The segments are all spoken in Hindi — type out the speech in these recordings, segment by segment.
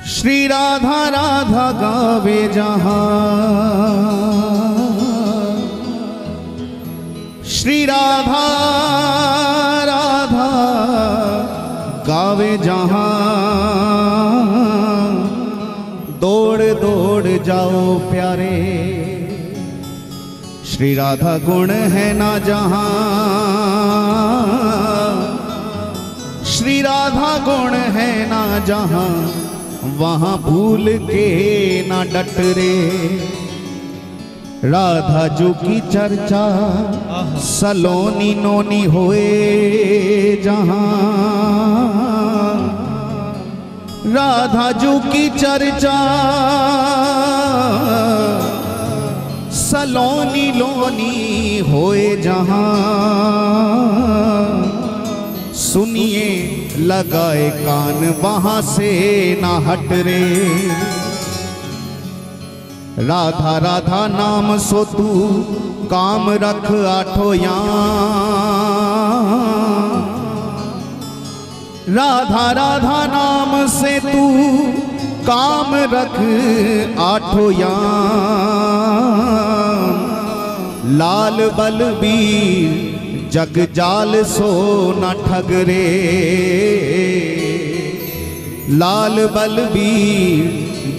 श्री राधा राधा गावे जहां, श्री राधा राधा गावे जहां, दौड़ दौड़ जाओ प्यारे, श्री राधा गुण है ना जहां, श्री राधा गुण है ना जहां, वहां भूल के ना डट रे। राधा जो की चर्चा सलोनी नोनी होए जहां, राधा जो की चर्चा सलोनी लोनी होए जहां, सुनिए लगाए कान वहां से ना हट रे। राधा राधा नाम सो तू काम रख आठो यां, राधा राधा नाम से तू काम रख आठो यां, लाल बलबीर जग जाल सो न ठग रे। लाल बलबीर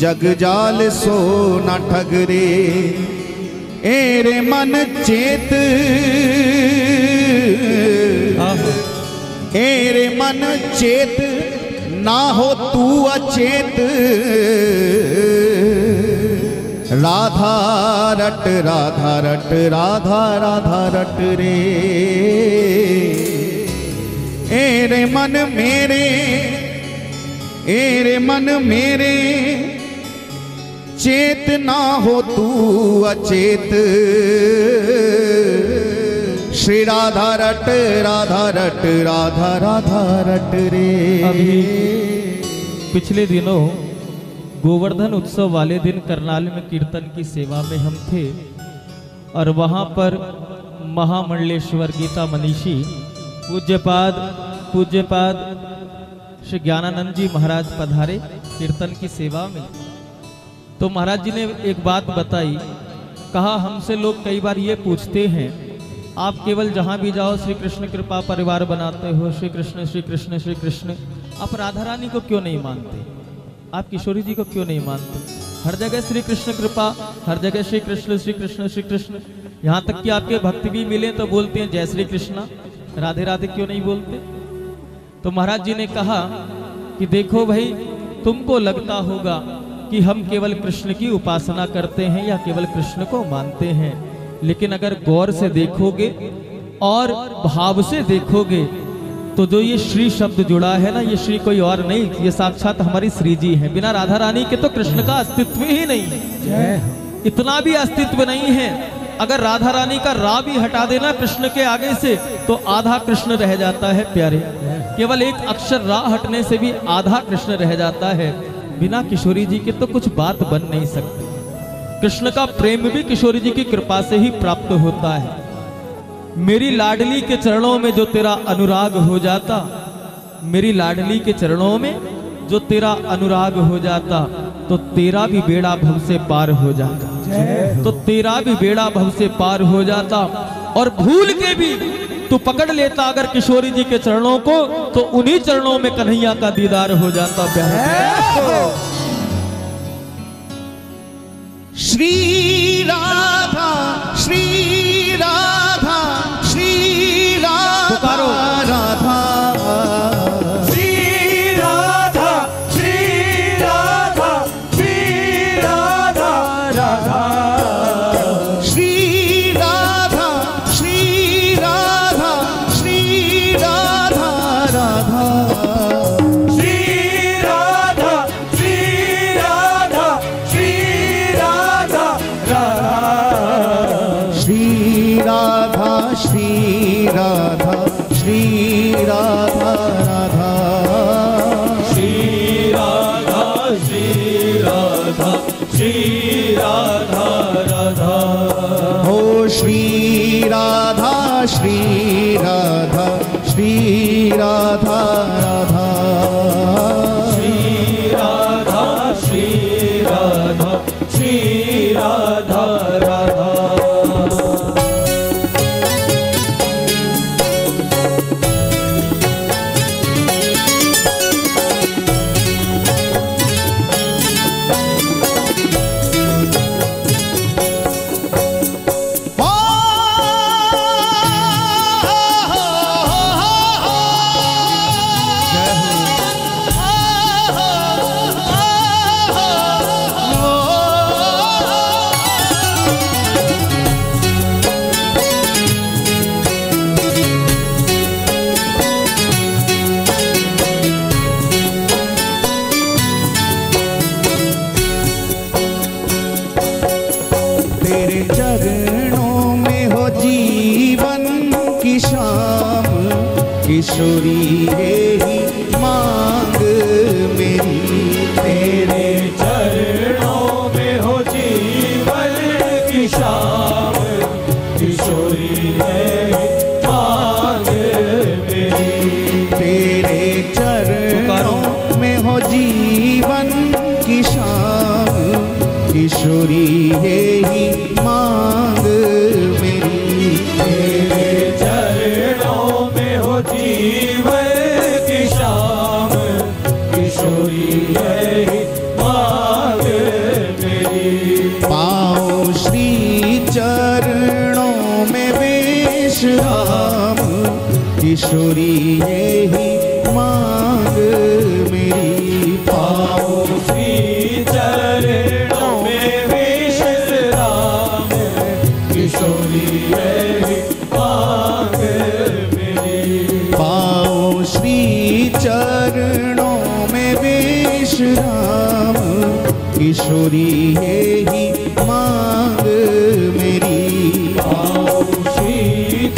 जग जाल सो न ठग रे। एरे मन चेत, एरे मन चेत ना हो तू अचेत, राधा रट राधा रट राधा राधा रट रे। एरे मन मेरे, एरे मन मेरे, चेत ना हो तू अचेत, श्री राधा रट राधा रट राधा राधा रट रे। अभी पिछले दिनों गोवर्धन उत्सव वाले दिन करनाल में कीर्तन की सेवा में हम थे और वहाँ पर महामंडलेश्वर गीता मनीषी पूज्यपाद श्री ज्ञानानंद जी महाराज पधारे कीर्तन की सेवा में। तो महाराज जी ने एक बात बताई, कहा हमसे लोग कई बार ये पूछते हैं आप केवल जहाँ भी जाओ श्री कृष्ण कृपा परिवार बनाते हो, श्री कृष्ण श्री कृष्ण श्री कृष्ण, आप राधा रानी को क्यों नहीं मानते, आप किशोरी जी को क्यों नहीं मानते? हर जगह श्री कृष्ण कृपा, हर जगह श्री कृष्ण श्री कृष्ण श्री कृष्ण, यहाँ तक कि आपके भक्त भी मिले तो बोलते हैं जय श्री कृष्णा, राधे राधे क्यों नहीं बोलते? तो महाराज जी ने कहा कि देखो भाई, तुमको लगता होगा कि हम केवल कृष्ण की उपासना करते हैं या केवल कृष्ण को मानते हैं, लेकिन अगर गौर से देखोगे और भाव से देखोगे तो जो ये श्री शब्द जुड़ा है ना, ये श्री कोई और नहीं, ये साक्षात हमारी श्री जी है। बिना राधा रानी के तो कृष्ण का अस्तित्व ही नहीं है, इतना भी अस्तित्व नहीं है। अगर राधा रानी का रा भी हटा देना कृष्ण के आगे से तो आधा कृष्ण रह जाता है प्यारे। केवल एक अक्षर रा हटने से भी आधा कृष्ण रह जाता है। बिना किशोरी जी के तो कुछ बात बन नहीं सकती। कृष्ण का प्रेम भी किशोरी जी की कृपा से ही प्राप्त होता है। मेरी लाडली के चरणों में जो तेरा अनुराग हो जाता, मेरी लाडली के चरणों में जो तेरा अनुराग हो जाता, तो तेरा भी बेड़ा भव से पार हो जाता, तो तेरा भी बेड़ा भव से पार हो जाता। और भूल के भी तू पकड़ लेता अगर किशोरी जी के चरणों को, तो उन्हीं चरणों में कन्हैया का दीदार हो जाता। श्री राधा श्री राधा श्री राधा, पुकारो राधा श्री राधा श्री राधा श्री राधा राधा, श्री राधा श्री राधा श्री राधा राधा, श्री राधा श्री राधा श्री राधा राधा, श्री राधा श्री राधा श्री राधा राधा, श्री राधा श्री राधा श्री राधा राधा, हो श्री राधा श्री राधा श्री राधा राधा, श्री राधा तेरे चरणों में हो जीवन की शाम, किशोरी यही मांग मेरी। तेरे चरणों में हो जीवन की शाम, किशोरी है मांग मेरी। तेरे चरणों में हो जीवन की शाम, किशोरी यही मांग मेरी। तेरे चरणों में हो जीवन की शाम, किशोरी है मांग मेरी। पाओ श्री चरणों में विश्राम, किशोरी यही मांग मेरी। पाओ श्री चरणों में विश्राम, किशोरी है मांग मेरी। पाओ श्री चरणों में विश्राम, किशोरी यही मांग मेरी। पाओ श्री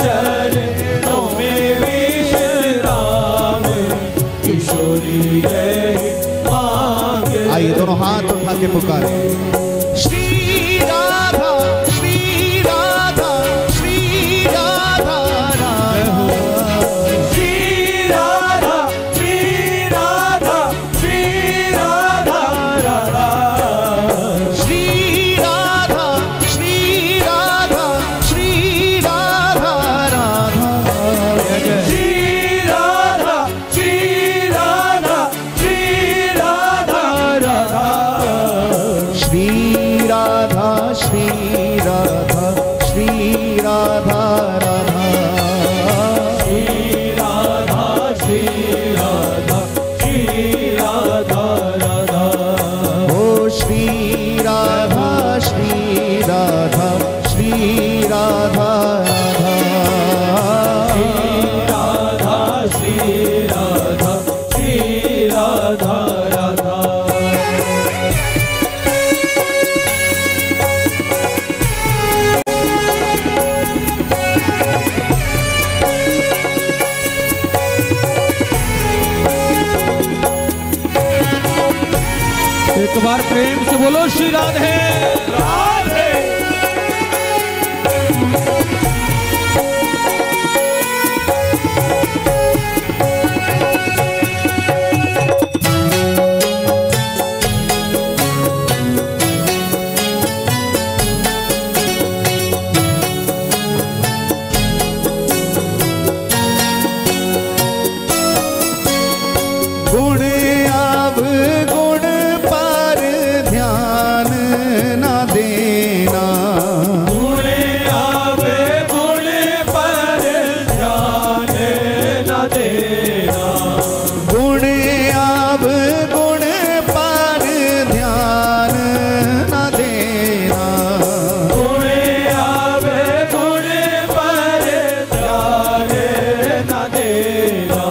चरणों में विश्राम, किशोरी है मांग। आइए दोनों हाथ उठा के पुकारे। श्री राधा श्री राधा श्री राधा राधा। श्री राधा श्री राधा श्री राधा राधा। श्री राधा श्री राधा श्री राधा राधा। श्री राधा श्री राधा श्री राधा राधा। श्री राधा श्री राधा श्री राधा राधा। श्री राधा श्री राधा श्री राधा राधा। ओ श्री राधा श्री राधा श्री राधा राधा। राधा श्री राधा श्री राधा राधा। एक बार प्रेम से बोलो श्री राधे। राधे। गुण अवगुण पर ध्यान न देना। गुण आवे गुण पर ध्यान न देना। गुण अवगुण पर ध्यान न देना। गुण आवे गुण पर ध्यान न देना।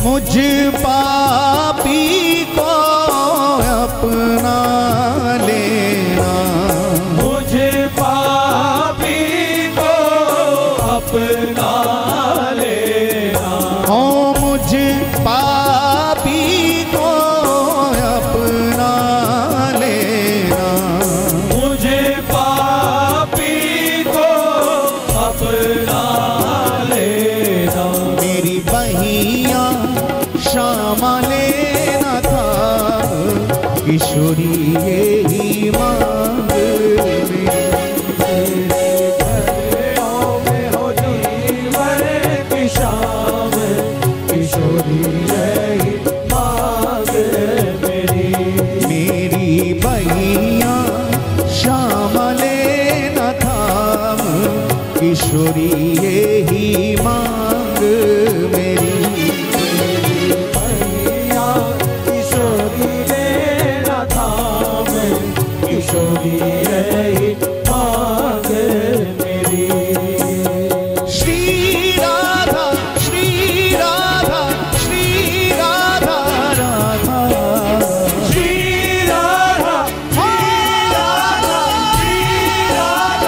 मुझ पापी को अपना लेना। मुझे पापी को अपना लेना। ओ मुझ पापी को अपना लेना। मुझे पापी को अपना लेना। मेरी बहिया श्याम लेना था, किशोरी यही मांग मेरी। चरणों में हो जीवन की शाम, किशोरी यही मांग मेरी। मेरी बहिया श्याम लेना था, किशोरी यही मांग मेरी। भैया किशोरी लेना थाम, किशोरी यही मांग मेरी। श्री राधा श्री राधा श्री राधा राधा। श्री राधा श्री राधा श्री राधा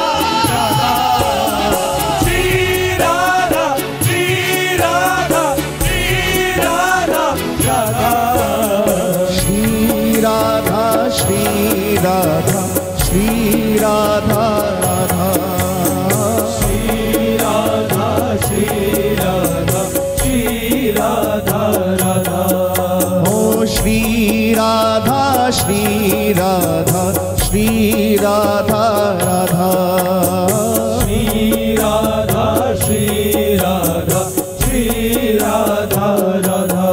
श्री राधा श्री राधा राधा श्री राधा श्री राधा श्री राधा राधा। ओ श्री राधा श्री राधा श्री राधा राधा श्री राधा श्री राधा श्री राधा राधा।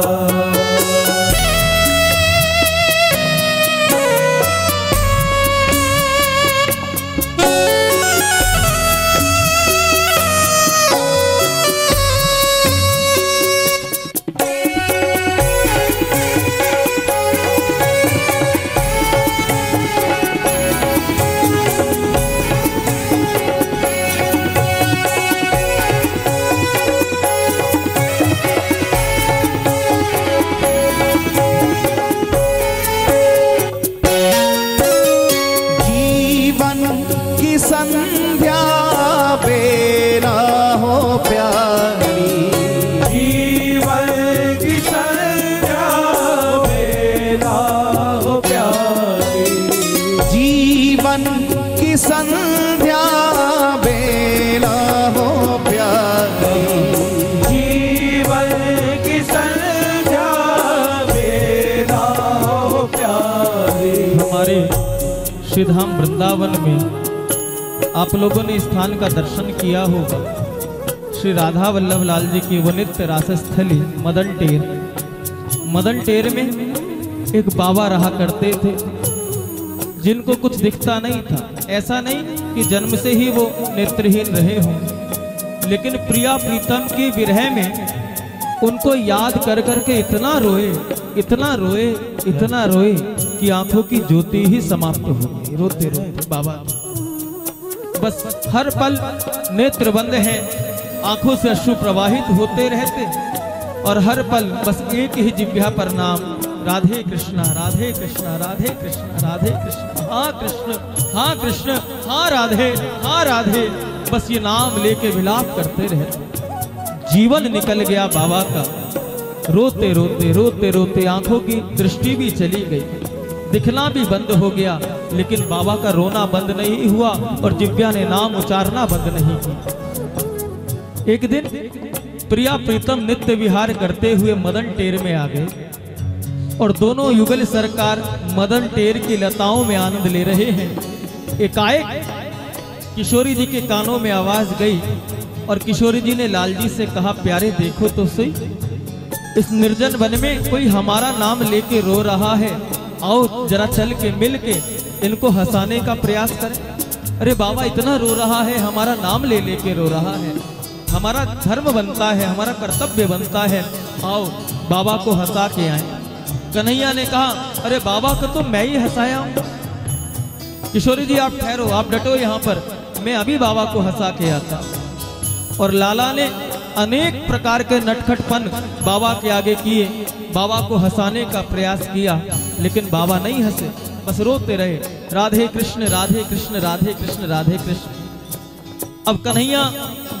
संध्या बेला हो प्यारी, जीवन की संध्या बेला हो प्यारी, जीवन की संध्या बेला हो प्यारी, जीवन की संध्या बेला हो प्यारी। हमारे श्रीधाम वृंदावन में आप लोगों ने स्थान का दर्शन किया होगा। श्री राधा वल्लभ लाल जी की वो नित्य रासस्थली मदन टेर। मदन टेर में एक बाबा रहा करते थे जिनको कुछ दिखता नहीं था। ऐसा नहीं कि जन्म से ही वो नेत्रहीन रहे हों, लेकिन प्रिया प्रीतम की विरह में उनको याद कर करके इतना रोए, इतना रोए, इतना रोए कि आंखों की ज्योति ही समाप्त हो गई। रोते रोते बाबा बस हर पल नेत्र बंद हैं, आंखों से अश्रु प्रवाहित होते रहते और हर पल बस एक ही जिह्वा पर नाम, राधे कृष्णा राधे कृष्णा राधे कृष्णा राधे कृष्णा, हाँ कृष्ण हाँ कृष्ण हाँ राधे हाँ राधे, बस ये नाम लेके विलाप करते रहते। जीवन निकल गया बाबा का। रोते रोते रोते रोते आंखों की दृष्टि भी चली गई, दिखना भी बंद हो गया, लेकिन बाबा का रोना बंद नहीं हुआ और दिव्या ने नाम उचारना बंद नहीं किया। एक दिन प्रिया प्रीतम नित्य विहार करते हुए मदन टेर में आ गए और दोनों युगल सरकार मदन टेर की लताओं में आनंद ले रहे हैं। एकाएक किशोरी जी के कानों में आवाज गई और किशोरी जी ने लाल जी से कहा, प्यारे देखो तो सही, इस निर्जन वन में कोई हमारा नाम लेके रो रहा है, आओ जरा चल के मिल के इनको हंसाने का प्रयास करें। अरे बाबा इतना रो रहा है, हमारा नाम ले लेके रो रहा है, हमारा धर्म बनता है, हमारा कर्तव्य बनता है, आओ बाबा को हंसा के आए। कन्हैया ने कहा, अरे बाबा को तो मैं ही हंसाया हूं। किशोरी जी आप ठहरो, आप डटो यहाँ पर, मैं अभी बाबा को हंसा के आता। और लाला ने अनेक प्रकार के नटखटपन बाबा के आगे किए, बाबा को हंसाने का प्रयास किया, लेकिन बाबा नहीं हंसे, बस रोते रहे, राधे कृष्ण राधे कृष्ण राधे कृष्ण राधे कृष्ण। अब कन्हैया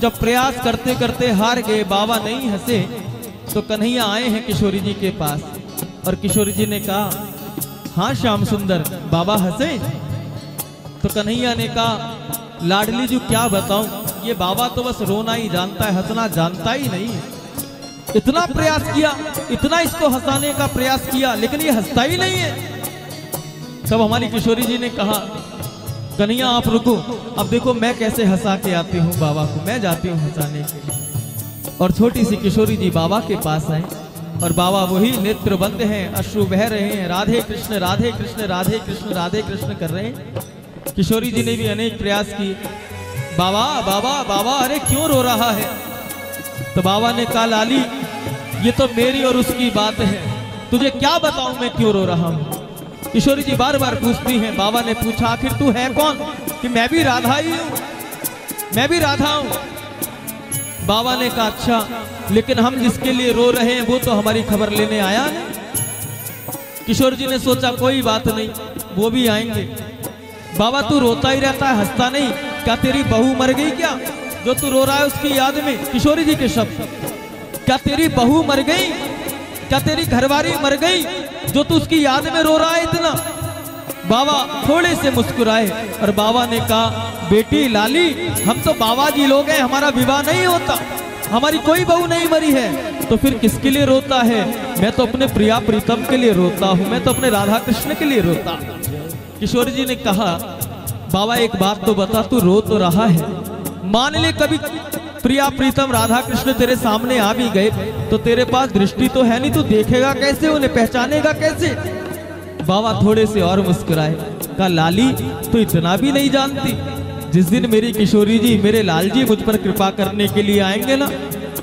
जब प्रयास करते करते हार गए, बाबा नहीं हंसे, तो कन्हैया आए हैं किशोरी जी के पास और किशोरी जी ने कहा, हाँ श्याम सुंदर बाबा हंसे? तो कन्हैया ने कहा, लाडली जी क्या बताऊं, ये बाबा तो बस रोना ही जानता है, हंसना जानता ही नहीं है। इतना प्रयास किया, इतना इसको हंसाने का प्रयास किया, लेकिन ये हंसता ही नहीं है। तब हमारी किशोरी जी ने कहा, कन्हैया आप रुको, अब देखो मैं कैसे हंसा के आती हूँ बाबा को, मैं जाती हूँ हंसाने के लिए। और छोटी सी किशोरी जी बाबा के पास आए और बाबा वही नेत्र बंद हैं, अश्रु बह रहे हैं, राधे कृष्ण राधे कृष्ण राधे कृष्ण राधे कृष्ण कर रहे हैं। किशोरी जी ने भी अनेक प्रयास किए, बाबा बाबा बाबा अरे क्यों रो रहा है? तो बाबा ने कहा, लाली ये तो मेरी और उसकी बात है, तुझे क्या बताऊं मैं क्यों रो रहा हूं? किशोरी जी बार बार पूछती हैं। बाबा ने पूछा, आखिर तू है कौन? कि मैं भी राधा ही हूं, मैं भी राधा हूं। बाबा ने कहा, अच्छा, लेकिन हम जिसके लिए रो रहे हैं वो तो हमारी खबर लेने आया है। किशोर जी ने सोचा कोई बात नहीं, वो भी आएंगे। बाबा तू रोता ही रहता है, हंसता नहीं, क्या तेरी बहू मर गई क्या जो तू रो रहा है उसकी याद में? किशोरी जी के शब्द, क्या तेरी बहू मर गई, क्या तेरी घरवाली मर गई जो तू उसकी याद में रो रहा है इतना? बाबा थोड़े से मुस्कुराए और बाबा ने कहा, बेटी लाली, हम तो बाबा जी लोग हैं, हमारा विवाह नहीं होता, हमारी कोई बहू नहीं मरी है, तो फिर किसके लिए रोता है? मैं तो अपने प्रिया प्रीतम के लिए रोता हूँ, मैं तो अपने राधा कृष्ण के लिए रोता हूँ। किशोर जी ने कहा, बाबा एक बात तो बता, तू रो तो रहा है, मान ले कभी प्रिया प्रीतम राधा कृष्ण तेरे सामने आ भी गए तो तेरे पास दृष्टि तो है नहीं, तू देखेगा कैसे, उन्हें पहचानेगा कैसे? बाबा थोड़े से और मुस्कुराए, कहा, लाली तू इतना भी नहीं जानती, जिस दिन मेरी किशोरी जी, मेरे लाल जी मुझ पर कृपा करने के लिए आएंगे ना,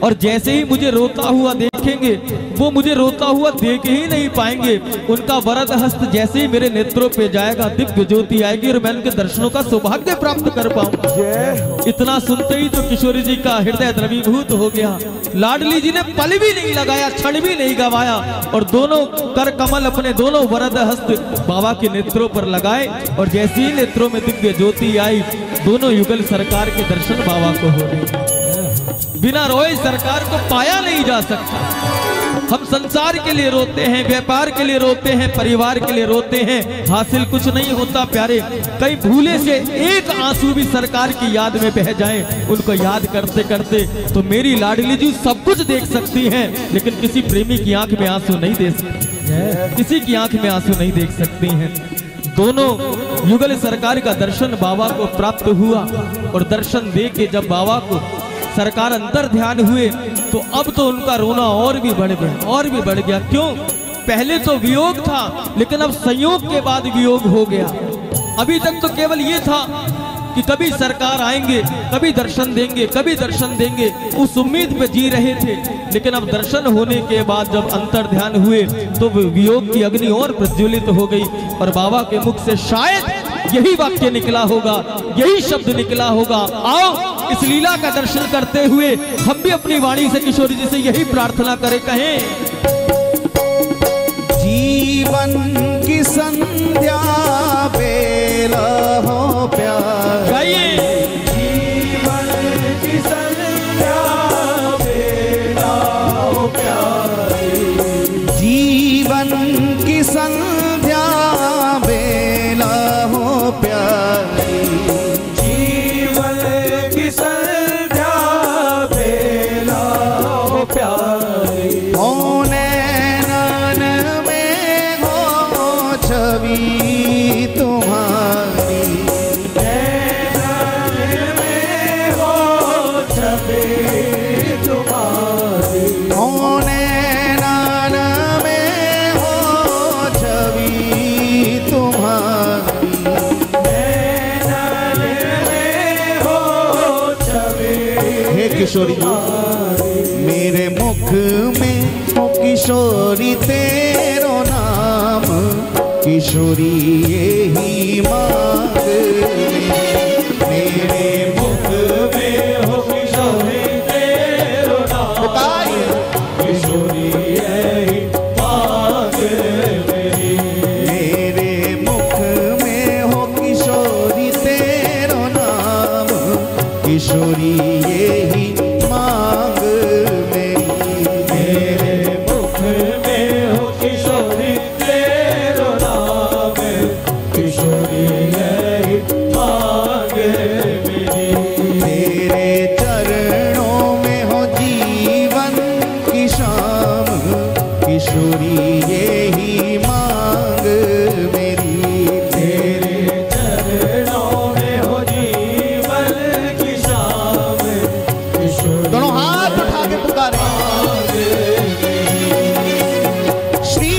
और जैसे ही मुझे रोता हुआ देखेंगे, वो मुझे रोता हुआ देख ही नहीं पाएंगे, उनका वरद हस्त जैसे ही मेरे नेत्रों पे जाएगा, दिव्य ज्योति आएगी और मैं उनके दर्शनों का सौभाग्य प्राप्त कर पाऊंगा। इतना सुनते ही तो किशोरी जी का हृदय द्रवीभूत हो गया। लाडली जी ने पल भी नहीं लगाया, क्षण भी नहीं गवाया, और दोनों कर कमल अपने दोनों वरद हस्त बाबा के नेत्रों पर लगाए, और जैसे ही नेत्रों में दिव्य ज्योति आई, दोनों युगल सरकार के दर्शन बाबा को हो गए। बिना रोए सरकार को पाया नहीं जा सकता। हम संसार के लिए रोते हैं, व्यापार के लिए रोते हैं, परिवार के लिए रोते हैं, हासिल कुछ नहीं होता प्यारे। कई भूले से एक आंसू भी सरकार की याद में बह जाए, उनको याद करते करते तो मेरी लाडली जी सब कुछ देख सकती हैं, लेकिन किसी प्रेमी की आंख में आंसू नहीं देख सकती, किसी की आंख में आंसू नहीं देख सकती हैं। दोनों युगल सरकार का दर्शन बाबा को प्राप्त हुआ, और दर्शन दे के जब बाबा को सरकार अंतर ध्यान हुए तो अब तो उनका रोना और भी बढ़ गया, और भी बढ़ गया। क्यों? पहले तो वियोग था, लेकिन अब संयोग के बाद वियोग हो गया। अभी तक तो केवल ये था कि कभी सरकार आएंगे, कभी दर्शन देंगे, कभी दर्शन देंगे, उस उम्मीद पे जी रहे थे। लेकिन अब दर्शन होने के बाद जब अंतर ध्यान हुए तो वियोग की अग्नि और प्रज्वलित हो गई, और बाबा के मुख से शायद यही वाक्य निकला होगा, यही शब्द निकला होगा, आओ इस लीला का दर्शन करते हुए हम भी अपनी वाणी से किशोरी जी से यही प्रार्थना करें, कहें, जीवन की संध्या बेला हो प्यार, गाइए, जीवन की संध्या बेला हो प्यारी, जीवन की संध्या बेला हो प्यारी, जीवन की संध्या बेला हो प्यारी, हो नैनन में हो छवि तुम्हारी, नैनन में हो छवि तुम्हारी, हो नैनन में हो छवि तुम्हारी। नैनन में हो छवि हे किशोरी जी, मेरे मुख में हो किशोरी तेरो नाम, किशोरी यही मांग मेरे मुख में हो किशोरी तेरो नाम, किशोरी यही मांग मेरी, मेरे मुख में हो किशोरी तेरो नाम, किशोरी यही मांग मेरी, मेरे मुख में हो किशोरी तेरो नाम, किशोरी यही मांग मेरी, तेरे चरणों में हो जीवन की शाम, किशोरी यही मांग मेरी, तेरे चरणों में हो जीवन की शाम, किशोरी दोनों हाथ उठा के पुकारे, श्री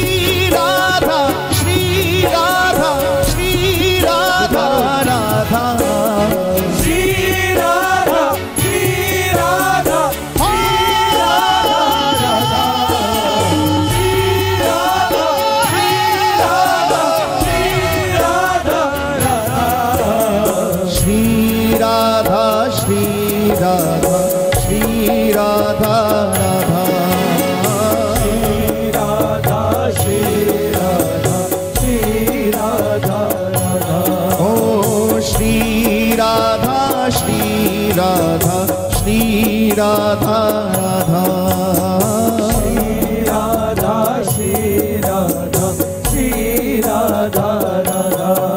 राधा श्री राधा श्री राधा राधा, श्री राधा श्री राधा श्री राधा श्री राधा श्री राधा राधा, श्री राधा श्री राधा ओ श्री राधा श्री राधा श्री राधा राधा, श्री राधा श्री राधा श्री राधा राधा,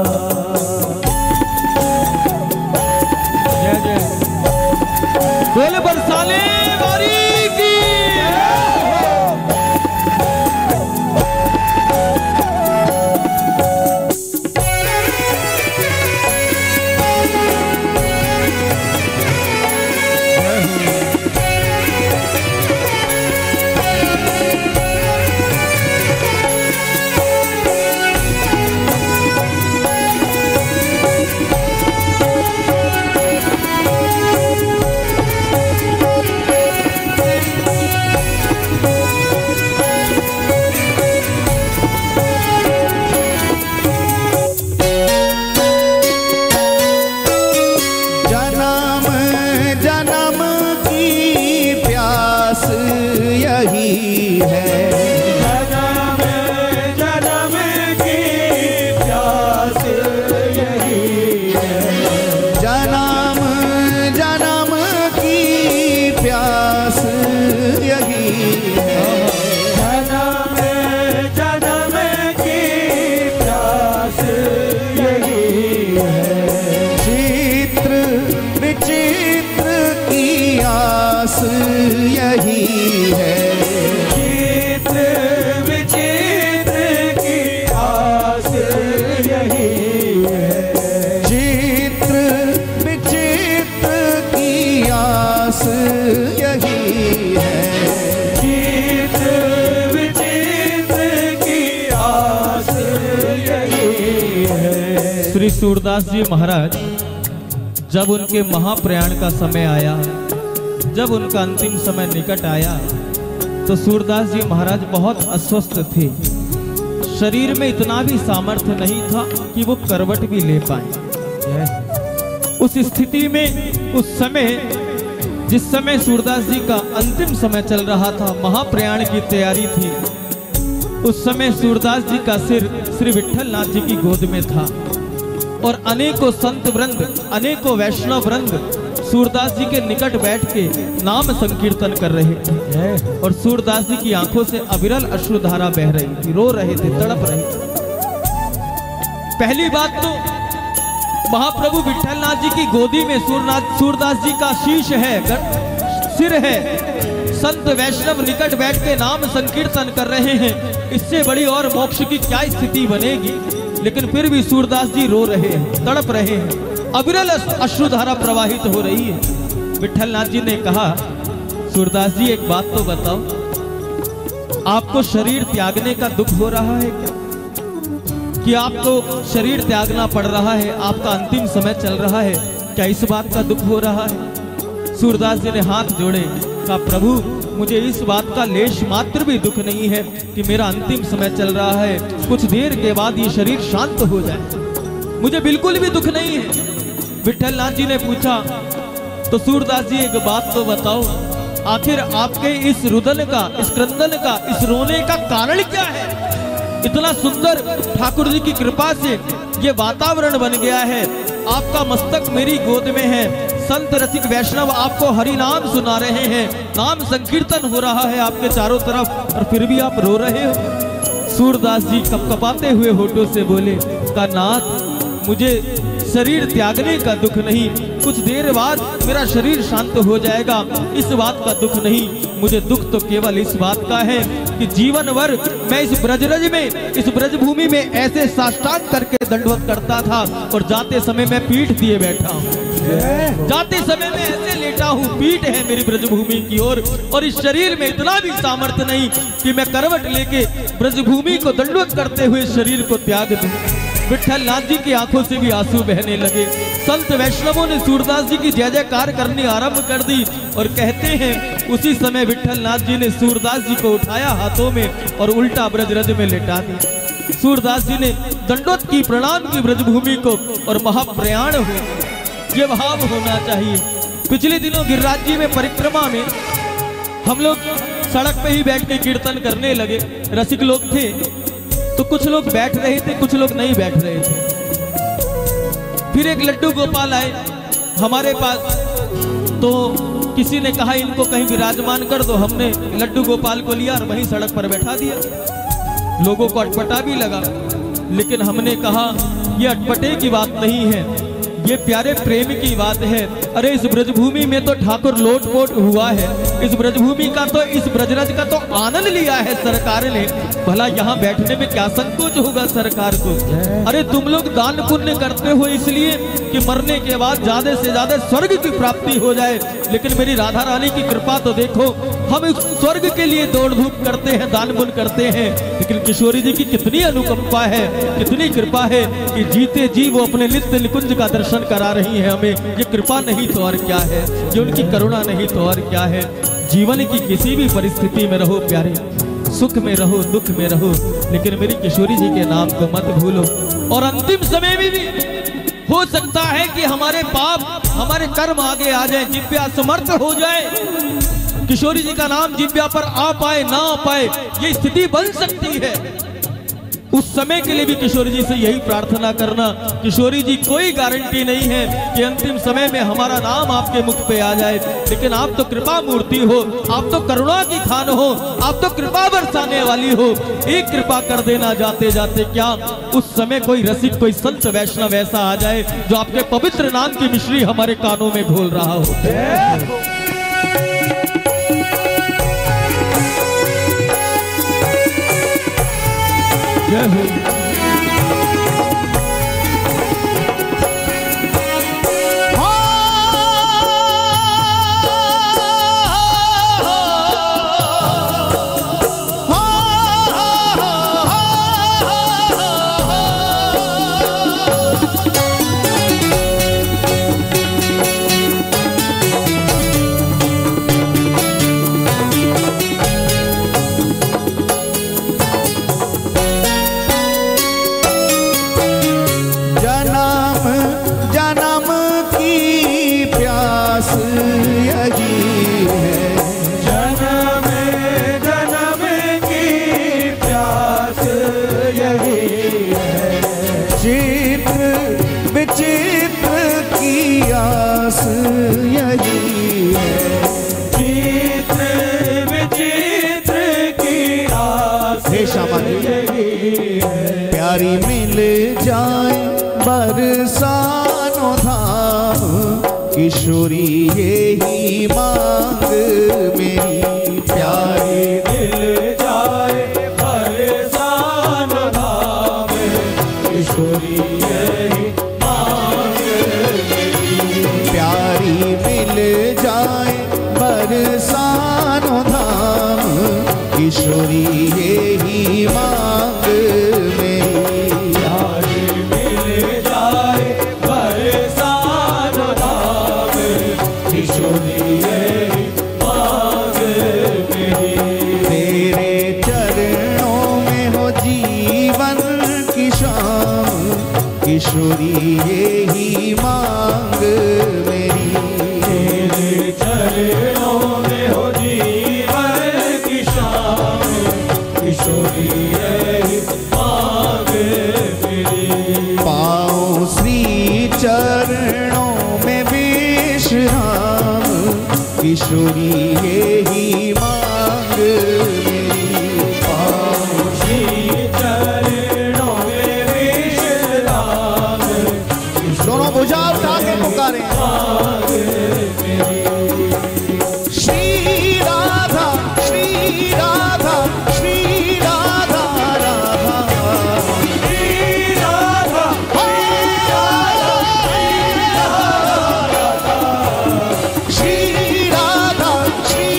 है। श्री सूरदास जी महाराज जब उनके महाप्रयाण का समय आया, जब उनका अंतिम समय निकट आया, तो सूरदास जी महाराज बहुत अस्वस्थ थे। शरीर में इतना भी सामर्थ्य नहीं था कि वो करवट भी ले पाए। उस स्थिति में, उस समय, जिस समय सूरदास जी का अंतिम समय चल रहा था, महाप्रयाण की तैयारी थी, उस समय सूरदास जी का सिर श्री विट्ठल नाथ जी की गोद में था और अनेकों संत वृंद, अनेकों वैष्णव वृंद सूरदास जी के निकट बैठ के नाम संकीर्तन कर रहे थे और सूरदास जी की आंखों से अविरल अश्रुधारा बह रही थी, रो रहे थे, तड़प रहे थे। पहली बात तो महाप्रभु विट्ठल नाथ जी की गोदी में सूरदास जी का शीश है, सिर है, संत वैष्णव निकट बैठ के नाम संकीर्तन कर रहे हैं, इससे बड़ी और मोक्ष की क्या स्थिति बनेगी। लेकिन फिर भी सूरदास जी रो रहे हैं, तड़प रहे हैं, अविरल अश्रुधारा प्रवाहित हो रही है। विट्ठल नाथ जी ने कहा, सूरदास जी एक बात तो बताओ, आपको शरीर त्यागने का दुख हो रहा है क्या? कि आपको शरीर त्यागना पड़ रहा है, आपका अंतिम समय चल रहा है, क्या इस बात का दुख हो रहा है? सूरदास जी ने हाथ जोड़े, कहा प्रभु मुझे इस बात का लेश मात्र भी दुख नहीं है कि मेरा अंतिम समय चल रहा है, कुछ देर के बाद ये शरीर शांत हो जाए, मुझे बिल्कुल भी दुख नहीं है। विट्ठल नाथ जी ने पूछा, तो सूरदास जी एक बात तो बताओ, आखिर आपके इस रुदन का, इस क्रंदन का, इस रोने का कारण क्या है? इतना सुंदर ठाकुर जी की कृपा से ये वातावरण बन गया है, आपका मस्तक मेरी गोद में है, संत रसिक वैष्णव आपको हरि नाम सुना रहे हैं, नाम संकीर्तन हो रहा है आपके चारों तरफ, और फिर भी आप रो रहे हो। सूरदास जी कपकपाते हुए होठों से बोले, का नाथ मुझे शरीर त्यागने का दुख नहीं, कुछ देर बाद मेरा शरीर शांत हो जाएगा, इस बात का दुख नहीं, मुझे दुख तो केवल इस बात का है कि जीवन भर मैं इस ब्रजरज में, इस ब्रजभूमि में ऐसे साष्टांग करके दंडवत करता था और जाते समय मैं पीठ दिए बैठा हूँ, जाते समय में ऐसे लेटा हूँ, पीठ है मेरी ब्रजभूमि की ओर, और इस शरीर में इतना भी सामर्थ्य नहीं कि मैं करवट लेके ब्रजभूमि को दंडवत करते हुए शरीर को त्याग दूं। विट्ठल नाथ जी की आंखों से भी आंसू बहने लगे। संत वैष्णवों ने सूरदास जी की जय जयकार करनी आरंभ कर दी और कहते हैं उसी समय विट्ठल नाथ जी ने सूरदास जी को उठाया हाथों में और उल्टा ब्रजरज में लेटा दिया। सूरदास जी ने दंडोत की, प्रणाम की ब्रजभूमि को, और महाप्रयाण हो, ये भाव होना चाहिए। पिछले दिनों गिरिराज जी में परिक्रमा में हम लोग सड़क पे ही बैठ के कीर्तन करने लगे, रसिक लोग थे तो कुछ लोग बैठ रहे थे, कुछ लोग नहीं बैठ रहे थे। फिर एक लड्डू गोपाल आए हमारे पास, तो किसी ने कहा इनको कहीं विराजमान कर दो, हमने लड्डू गोपाल को लिया और वहीं सड़क पर बैठा दिया। लोगों को अटपटा भी लगा, लेकिन हमने कहा ये अटपटे की बात नहीं है, ये प्यारे प्रेम की बात है। अरे इस ब्रजभूमि में तो ठाकुर लोटपोट हुआ है, इस ब्रजभूमि का तो, इस ब्रजरज का तो आनंद लिया है सरकार ने, भला यहाँ बैठने में क्या संकोच होगा सरकार को? अरे तुम लोग दान पुण्य करते हो इसलिए कि मरने के बाद ज्यादा से ज्यादा स्वर्ग की प्राप्ति हो जाए, लेकिन मेरी राधा रानी की कृपा तो देखो, हम इस स्वर्ग के लिए दौड़ धूप करते हैं, दान पुण्य करते हैं, लेकिन किशोरी जी की कितनी अनुकंपा है, कितनी कृपा है कि जीते जी वो अपने नित्य निकुंज का दर्शन करा रही है हमें। ये कृपा नहीं तो और क्या है, ये उनकी करुणा नहीं तो और क्या है। जीवन की किसी भी परिस्थिति में रहो प्यारे, सुख में रहो, दुख में रहो, लेकिन मेरी किशोरी जी के नाम को मत भूलो। और अंतिम समय में भी हो सकता है कि हमारे पाप, हमारे कर्म आगे आ जाए, जिब्या समर्थ हो जाए, किशोरी जी का नाम जिब्या पर आ पाए ना आ पाए, ये स्थिति बन सकती है। उस समय के लिए भी किशोरी जी से यही प्रार्थना करना, किशोरी जी कोई गारंटी नहीं है कि अंतिम समय में हमारा नाम आपके मुख पे आ जाए, लेकिन आप तो कृपा मूर्ति हो, आप तो करुणा की खान हो, आप तो कृपा बरसाने वाली हो। एक कृपा कर देना जाते जाते, क्या उस समय कोई रसिक, कोई संत वैष्णव ऐसा आ जाए जो आपके पवित्र नाम की मिश्री हमारे कानों में घोल रहा हो। जय हो। चित्र विचित्र की आस यही है, चित्र विचित्र की आस हे श्यामा जी यही है। प्यारी मिल जाए बरसानो धाम, किशोरी यही मांग मेरी। प्यारी मिल जाए बरसान धाम, किशोरी यही मांग मेरी। प्यारी मिल जाए बरसानो धाम, किशोरी यही मांग मेरी। प्यारी मिल जाए बरसान धाम, किशोरी यही मांग मेरी। तेरे चरणों में हो जीवन की शाम, किशोरी यही मांग मेरी। तेरे चरणों में हो जीवन की शाम, किशोरी यही मांग मेरी। पाओ श्री चरणों में विश्राम, किशोरी यही मांग मेरी। पाओ श्री चरणों में विश्राम, दोनों भुजा उठा के पुकारे श्री राधा श्री राधा श्री राधा राधा श्री राधा श्री राधा श्री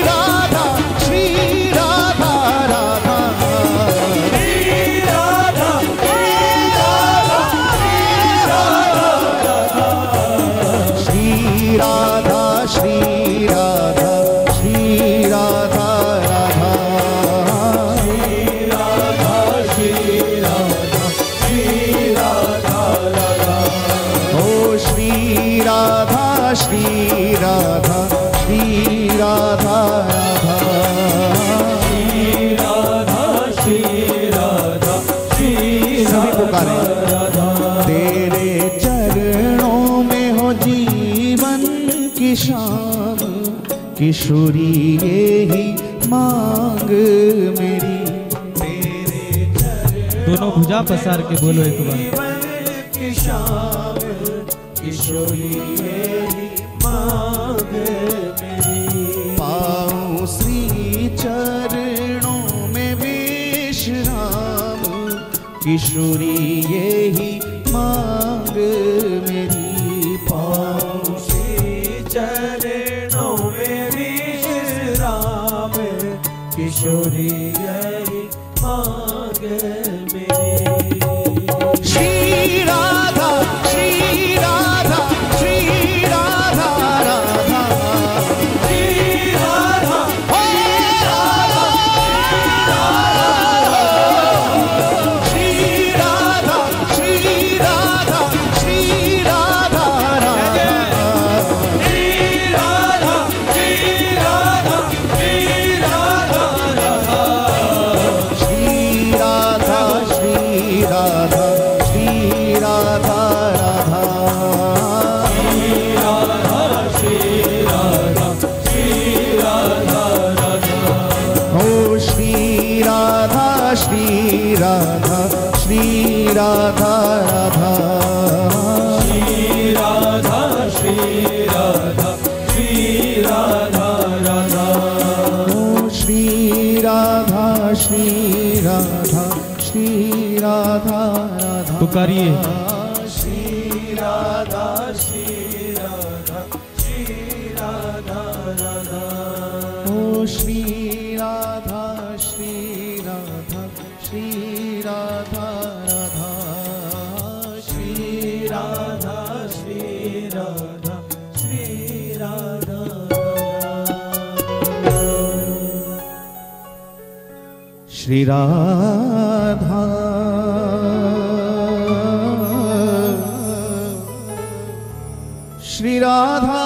राधा श्री राधा राधा श्री राधा श्री राधा श्री राधा श्री राधा राधा ओ श्री राधा श्री राधा श्री राधा राधा सभी पुकारे तेरे चरणों में हो जीवन की शाम, किशोरी यही मांग मेरी। दोनों भुजा पसार के बोलो एक बार। की शाम, किशोरी यही मांग मेरी। पाऊं श्री चरणों में विश्राम, किशोरी यही मांग मेरी। पाऊं श्री चरणों में विश्राम, किशोरी यही मांग मेरी। श्री राधा श्री राधा श्री राधा राधा श्री राधा श्री राधा श्री राधा श्री राधा राधा श्री राधा श्री राधा श्री राधा श्री राधा श्री राधा श्री राधा राधा ओ श्री राधा श्री राधा श्री राधा राधा ओ श्री राधा श्री राधा श्री राधा राधा पुकारिए। श्री राधा श्री राधा श्री राधा राधा। ओ श्री राधा श्री राधा श्री राधा राधा श्री राधा श्री राधा श्री राधा। श्री राधा श्री राधा